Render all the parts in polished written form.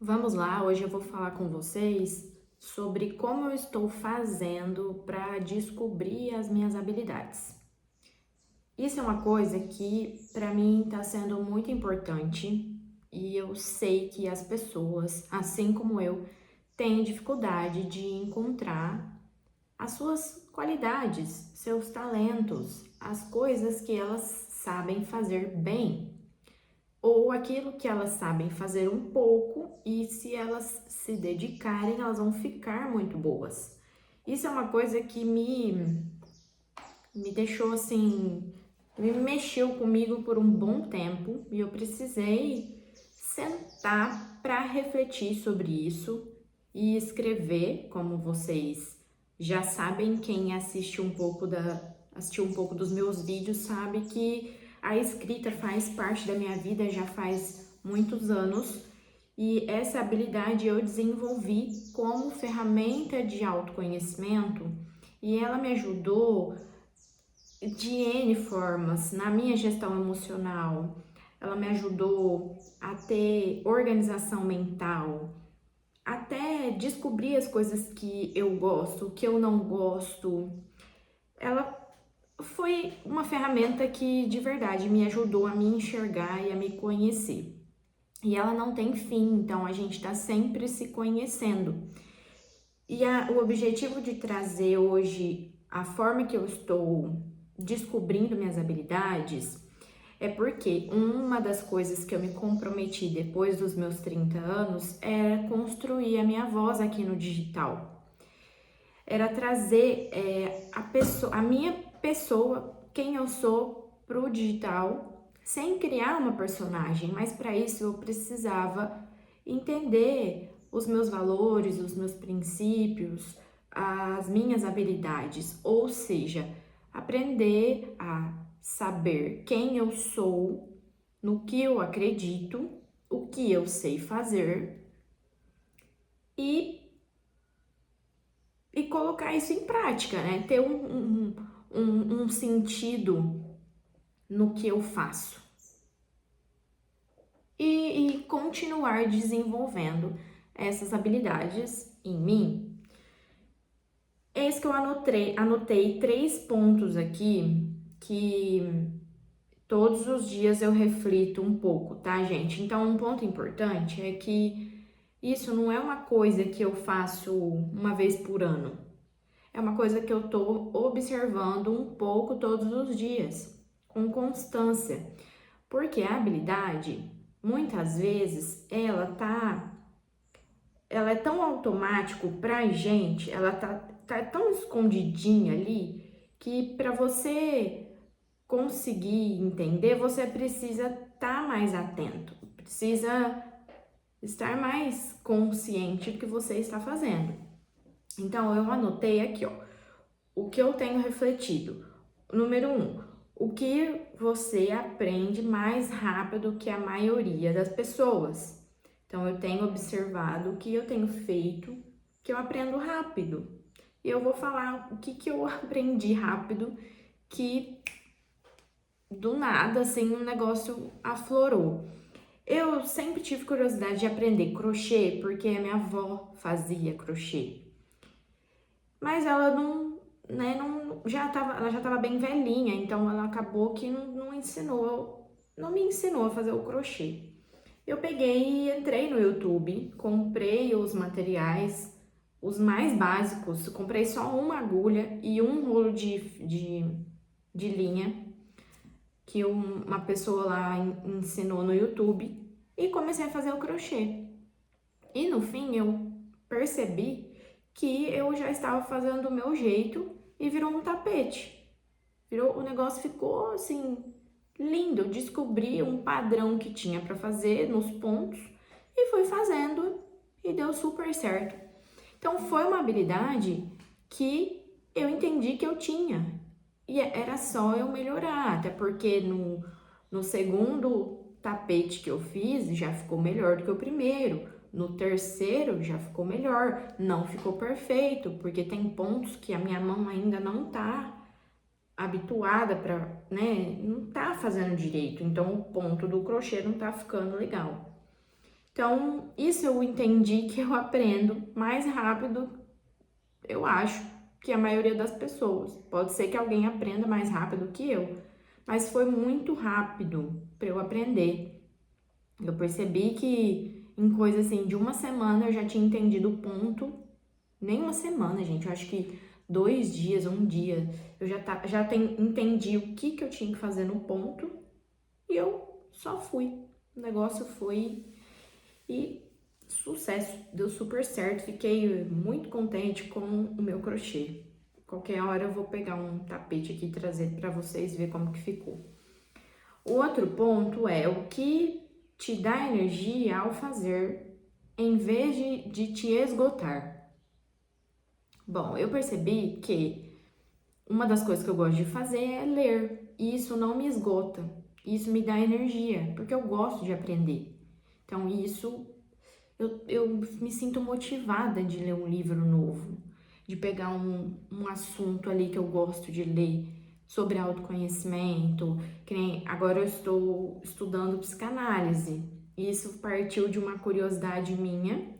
Vamos lá, hoje eu vou falar com vocês sobre como eu estou fazendo para descobrir as minhas habilidades. Isso é uma coisa que para mim está sendo muito importante e eu sei que as pessoas, assim como eu, têm dificuldade de encontrar as suas qualidades, seus talentos, as coisas que elas sabem fazer bem ou aquilo que elas sabem fazer um pouco e se elas se dedicarem, elas vão ficar muito boas. Isso é uma coisa que me deixou assim, me mexeu comigo por um bom tempo e eu precisei sentar para refletir sobre isso e escrever, como vocês já sabem, quem assistiu um pouco dos meus vídeos sabe que a escrita faz parte da minha vida já faz muitos anos e essa habilidade eu desenvolvi como ferramenta de autoconhecimento e ela me ajudou de N formas na minha gestão emocional. Ela me ajudou a ter organização mental, até descobrir as coisas que eu gosto, que eu não gosto. Ela foi uma ferramenta que de verdade me ajudou a me enxergar e a me conhecer. E ela não tem fim, então a gente está sempre se conhecendo. O objetivo de trazer hoje a forma que eu estou descobrindo minhas habilidades é porque uma das coisas que eu me comprometi depois dos meus 30 anos era construir a minha voz aqui no digital. Era trazer a minha pessoa, quem eu sou, para o digital, sem criar uma personagem, mas para isso eu precisava entender os meus valores, os meus princípios, as minhas habilidades, ou seja, aprender a saber quem eu sou, no que eu acredito, o que eu sei fazer e colocar isso em prática, né? Ter um sentido no que eu faço e continuar desenvolvendo essas habilidades em mim. Eis que eu anotei 3 pontos aqui que todos os dias eu reflito um pouco, tá, gente? Então, um ponto importante é que isso não é uma coisa que eu faço uma vez por ano. É uma coisa que eu tô observando um pouco todos os dias, com constância. Porque a habilidade, muitas vezes, ela é tão automático pra gente, ela tá tão escondidinha ali, que para você conseguir entender, você precisa estar mais atento, precisa estar mais consciente do que você está fazendo. Então, eu anotei aqui, ó, o que eu tenho refletido. Número 1, o que você aprende mais rápido que a maioria das pessoas. Então, eu tenho observado o que eu tenho feito, que eu aprendo rápido. E eu vou falar o que eu aprendi rápido, que do nada, assim, um negócio aflorou. Eu sempre tive curiosidade de aprender crochê, porque a minha avó fazia crochê. Mas ela não, né, ela já estava bem velhinha, então ela acabou que não me ensinou a fazer o crochê. Eu peguei e entrei no YouTube, comprei os materiais, os mais básicos, comprei só uma agulha e um rolo de linha que uma pessoa lá ensinou no YouTube e comecei a fazer o crochê. E no fim eu percebi que eu já estava fazendo do meu jeito e virou um tapete. O negócio ficou assim lindo. Eu descobri um padrão que tinha para fazer nos pontos e fui fazendo e deu super certo. Então foi uma habilidade que eu entendi que eu tinha e era só eu melhorar, até porque no segundo tapete que eu fiz já ficou melhor do que o primeiro. No terceiro já ficou melhor, não ficou perfeito, porque tem pontos que a minha mão ainda não tá habituada para, né, não tá fazendo direito, então o ponto do crochê não tá ficando legal. Então, isso eu entendi que eu aprendo mais rápido, eu acho, que a maioria das pessoas. Pode ser que alguém aprenda mais rápido que eu, mas foi muito rápido para eu aprender. Eu percebi que em coisa assim de uma semana eu já tinha entendido o ponto. Nem uma semana, gente. Eu acho que 2 dias, um dia, eu entendi o que eu tinha que fazer no ponto e eu só fui. O negócio foi e sucesso, deu super certo. Fiquei muito contente com o meu crochê. Qualquer hora eu vou pegar um tapete aqui e trazer para vocês ver como que ficou. O outro ponto é o que te dá energia ao fazer, em vez de te esgotar. Bom, eu percebi que uma das coisas que eu gosto de fazer é ler, e isso não me esgota, isso me dá energia, porque eu gosto de aprender. Então, isso eu me sinto motivada de ler um livro novo, de pegar um assunto ali que eu gosto de ler sobre autoconhecimento, que nem agora eu estou estudando psicanálise. Isso partiu de uma curiosidade minha,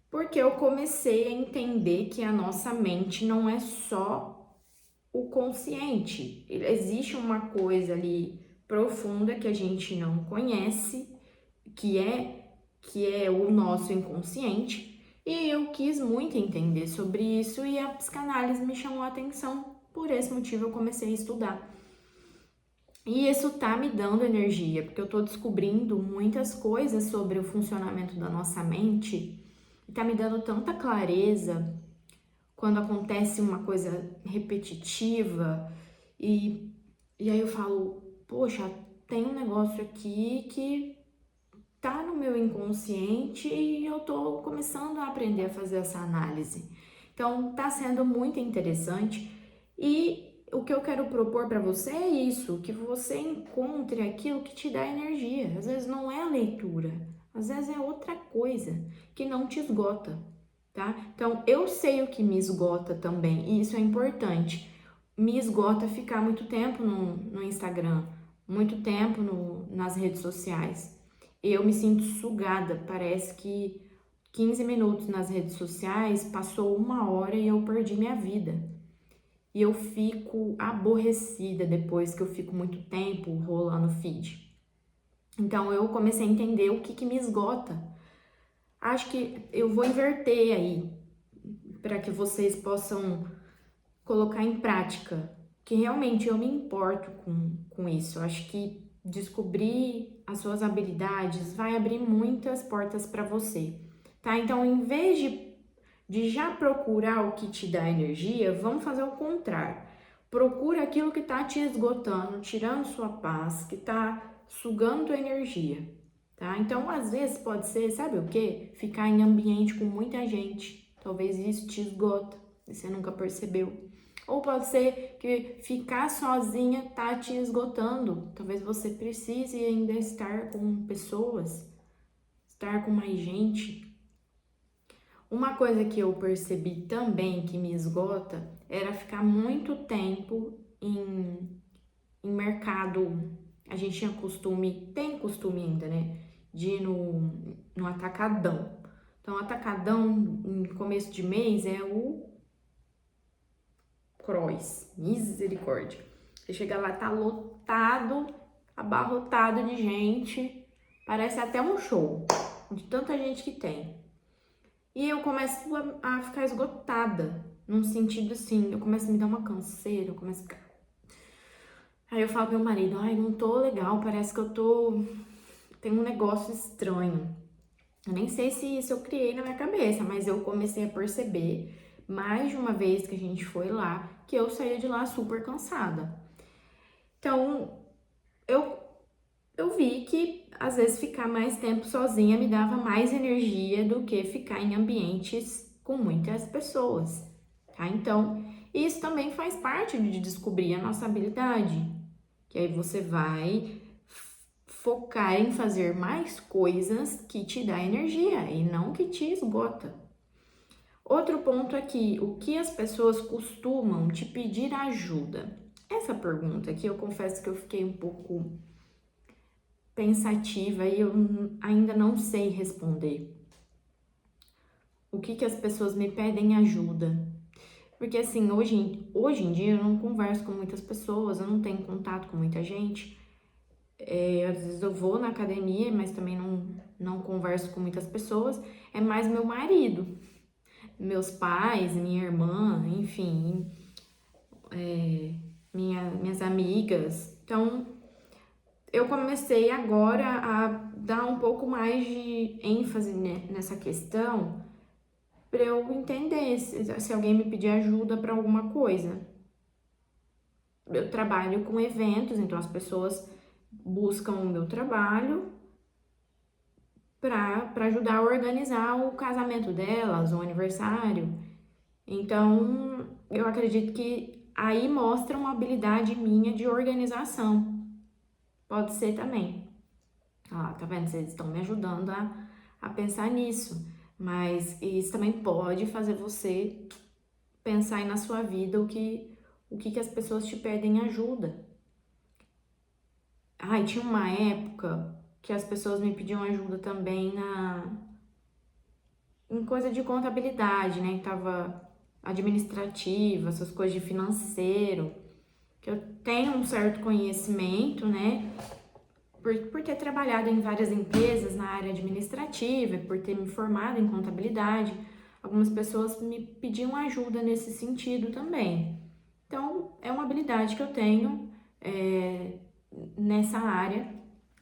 porque eu comecei a entender que a nossa mente não é só o consciente. Existe uma coisa ali profunda que a gente não conhece, que é o nosso inconsciente, e eu quis muito entender sobre isso e a psicanálise me chamou a atenção. Por esse motivo eu comecei a estudar. E isso tá me dando energia, porque eu tô descobrindo muitas coisas sobre o funcionamento da nossa mente, e tá me dando tanta clareza quando acontece uma coisa repetitiva e aí eu falo, poxa, tem um negócio aqui que tá no meu inconsciente e eu tô começando a aprender a fazer essa análise. Então, tá sendo muito interessante e o que eu quero propor para você é isso, que você encontre aquilo que te dá energia. Às vezes não é a leitura, às vezes é outra coisa que não te esgota, tá? Então, eu sei o que me esgota também e isso é importante. Me esgota ficar muito tempo no Instagram, muito tempo nas redes sociais. Eu me sinto sugada, parece que 15 minutos nas redes sociais passou 1 hora e eu perdi minha vida. E eu fico aborrecida depois que eu fico muito tempo rolando feed. Então eu comecei a entender o que me esgota. Acho que eu vou inverter aí, para que vocês possam colocar em prática, que realmente eu me importo com isso. Eu acho que descobrir as suas habilidades vai abrir muitas portas para você, tá? Então, em vez de já procurar o que te dá energia, vamos fazer o contrário. Procura aquilo que tá te esgotando, tirando sua paz, que tá sugando tua energia, tá? Então, às vezes pode ser, sabe o quê? Ficar em ambiente com muita gente. Talvez isso te esgota e você nunca percebeu. Ou pode ser que ficar sozinha tá te esgotando. Talvez você precise ainda estar com pessoas, estar com mais gente. Uma coisa que eu percebi também que me esgota era ficar muito tempo em mercado. A gente tinha costume, tem costume ainda, né? De ir no atacadão. Então, atacadão, em começo de mês, é o Cross, misericórdia. Você chega lá, tá lotado, abarrotado de gente, parece até um show, de tanta gente que tem. E eu começo a ficar esgotada, num sentido assim, eu começo a me dar uma canseira, eu começo a ficar... Aí eu falo pro meu marido, ai, não tô legal, parece que eu tô... Tem um negócio estranho. Eu nem sei se isso eu criei na minha cabeça, mas eu comecei a perceber mais de uma vez que a gente foi lá, que eu saía de lá super cansada. Então, eu vi que às vezes ficar mais tempo sozinha me dava mais energia do que ficar em ambientes com muitas pessoas, tá? Então, isso também faz parte de descobrir a nossa habilidade, que aí você vai focar em fazer mais coisas que te dá energia e não que te esgota. Outro ponto aqui, o que as pessoas costumam te pedir ajuda? Essa pergunta aqui eu confesso que eu fiquei um pouco pensativa e eu ainda não sei responder. O que que as pessoas me pedem ajuda? Porque assim, hoje em dia eu não converso com muitas pessoas, eu não tenho contato com muita gente. Às vezes eu vou na academia, mas também não converso com muitas pessoas. É mais meu marido, meus pais, minha irmã, enfim, minhas amigas. Então, eu comecei agora a dar um pouco mais de ênfase nessa questão para eu entender se alguém me pedir ajuda para alguma coisa. Eu trabalho com eventos, então as pessoas buscam o meu trabalho para ajudar a organizar o casamento delas, o aniversário. Então, eu acredito que aí mostra uma habilidade minha de organização. Pode ser também. Ah, tá vendo? Vocês estão me ajudando a pensar nisso. Mas isso também pode fazer você pensar aí na sua vida o que as pessoas te pedem ajuda. Ai, tinha uma época que as pessoas me pediam ajuda também em coisa de contabilidade, né? Que tava administrativa, essas coisas de financeiro, que eu tenho um certo conhecimento, né? Por ter trabalhado em várias empresas na área administrativa, por ter me formado em contabilidade, algumas pessoas me pediam ajuda nesse sentido também. Então, é uma habilidade que eu tenho nessa área.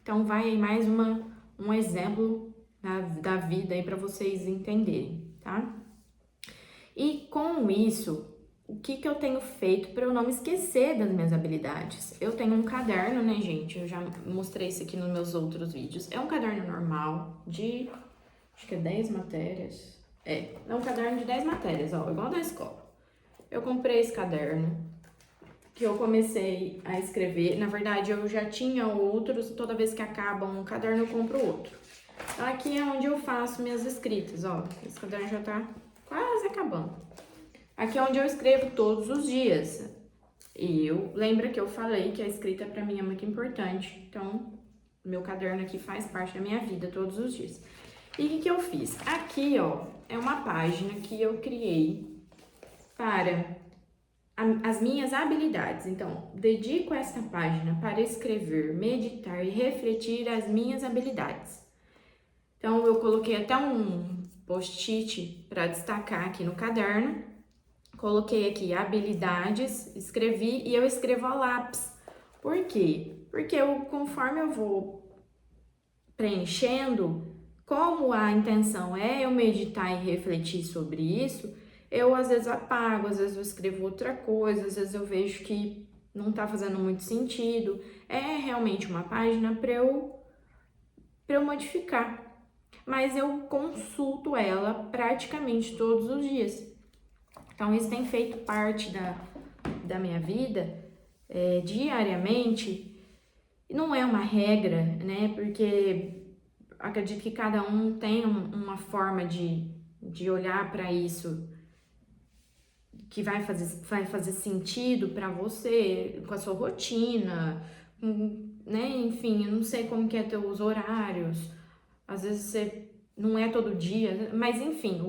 Então, vai aí mais um exemplo da vida aí para vocês entenderem, tá? E com isso, o que eu tenho feito para eu não me esquecer das minhas habilidades? Eu tenho um caderno, né, gente? Eu já mostrei isso aqui nos meus outros vídeos. É um caderno normal de, acho que é 10 matérias. É um caderno de 10 matérias, ó, igual da escola. Eu comprei esse caderno, que eu comecei a escrever. Na verdade, eu já tinha outros, toda vez que acaba um caderno, eu compro outro. Aqui é onde eu faço minhas escritas, ó. Esse caderno já tá quase acabando. Aqui é onde eu escrevo todos os dias. E lembra que eu falei que a escrita para mim é muito importante. Então, meu caderno aqui faz parte da minha vida todos os dias. E o que eu fiz? Aqui, ó, é uma página que eu criei para as minhas habilidades. Então, dedico esta página para escrever, meditar e refletir as minhas habilidades. Então, eu coloquei até um post-it para destacar aqui no caderno. Coloquei aqui habilidades, escrevi e eu escrevo a lápis. Por quê? Porque conforme eu vou preenchendo, como a intenção é eu meditar e refletir sobre isso, eu às vezes apago, às vezes eu escrevo outra coisa, às vezes eu vejo que não tá fazendo muito sentido. É realmente uma página para eu modificar. Mas eu consulto ela praticamente todos os dias. Então, isso tem feito parte da minha vida diariamente. Não é uma regra, né? Porque acredito que cada um tem uma forma de olhar para isso que vai fazer sentido para você, com a sua rotina, né? Enfim, eu não sei como que é teus horários. Às vezes você não é todo dia, mas enfim,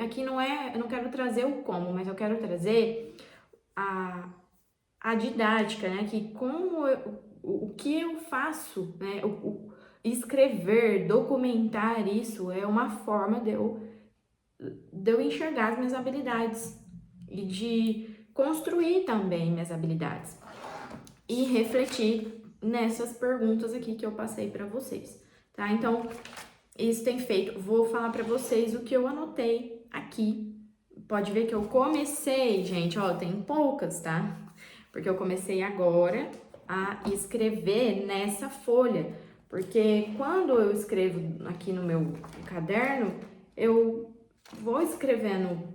aqui não é, eu não quero trazer o como, mas eu quero trazer a didática, né? Que o que eu faço, né? Escrever, documentar isso é uma forma de eu enxergar as minhas habilidades e de construir também minhas habilidades e refletir nessas perguntas aqui que eu passei para vocês, tá? Então, isso tem feito. Vou falar para vocês o que eu anotei aqui. Pode ver que eu comecei, gente, ó, tem poucas, tá? Porque eu comecei agora a escrever nessa folha. Porque quando eu escrevo aqui no meu caderno, eu vou escrevendo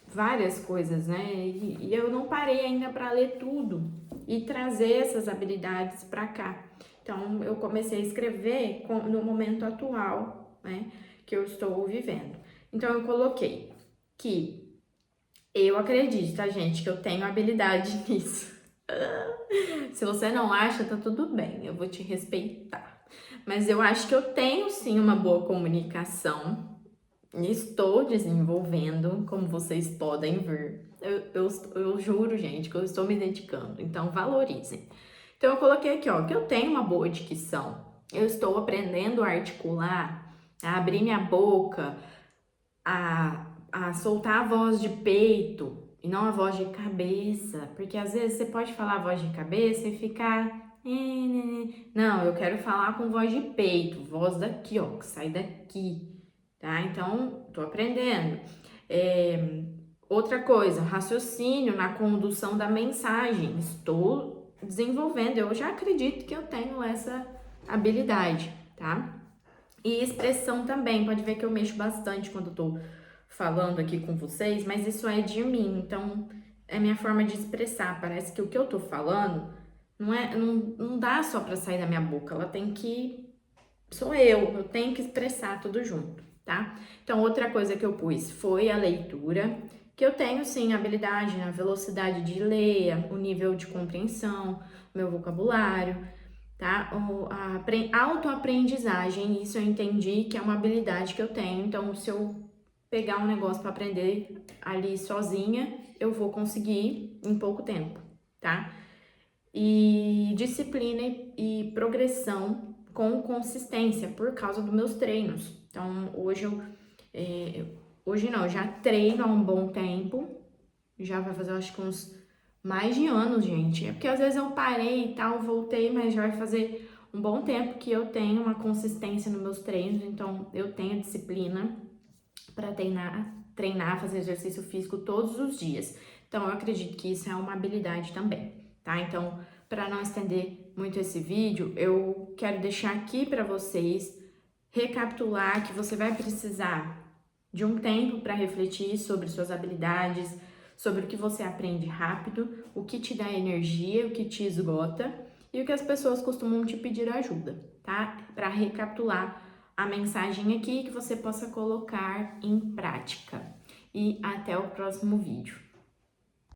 várias coisas, né? E eu não parei ainda para ler tudo e trazer essas habilidades para cá. Então, eu comecei a escrever no momento atual, né, que eu estou vivendo. Então, eu coloquei que eu acredito, tá, gente, que eu tenho habilidade nisso. Se você não acha, tá tudo bem, eu vou te respeitar. Mas eu acho que eu tenho sim uma boa comunicação. Estou desenvolvendo, como vocês podem ver. Eu juro, gente, que eu estou me dedicando. Então, valorizem. Então, eu coloquei aqui, ó, que eu tenho uma boa dicção. Eu estou aprendendo a articular, a abrir minha boca, a soltar a voz de peito e não a voz de cabeça. Porque às vezes você pode falar a voz de cabeça e ficar. Não, eu quero falar com voz de peito, voz daqui, ó, que sai daqui, tá? Então, tô aprendendo. Outra coisa, raciocínio na condução da mensagem. Estou desenvolvendo, eu já acredito que eu tenho essa habilidade, tá? E expressão também, pode ver que eu mexo bastante quando eu tô falando aqui com vocês, mas isso é de mim, então é minha forma de expressar. Parece que o que eu tô falando não dá só pra sair da minha boca, ela tem que. Sou eu tenho que expressar tudo junto, tá? Então, outra coisa que eu pus foi a leitura, que eu tenho sim habilidade na velocidade de ler, o nível de compreensão, meu vocabulário, tá? A autoaprendizagem, isso eu entendi que é uma habilidade que eu tenho. Então, se eu pegar um negócio para aprender ali sozinha, eu vou conseguir em pouco tempo, tá? E disciplina e progressão com consistência por causa dos meus treinos. Então, hoje não, eu já treino há um bom tempo, já vai fazer, eu acho que uns mais de anos, gente. É porque às vezes eu parei e tal, voltei, mas já vai fazer um bom tempo que eu tenho uma consistência nos meus treinos, então eu tenho disciplina para treinar, fazer exercício físico todos os dias. Então eu acredito que isso é uma habilidade também, tá? Então, para não estender muito esse vídeo, eu quero deixar aqui para vocês recapitular que você vai precisar de um tempo para refletir sobre suas habilidades, sobre o que você aprende rápido, o que te dá energia, o que te esgota e o que as pessoas costumam te pedir ajuda, tá? Para recapitular a mensagem aqui que você possa colocar em prática. E até o próximo vídeo.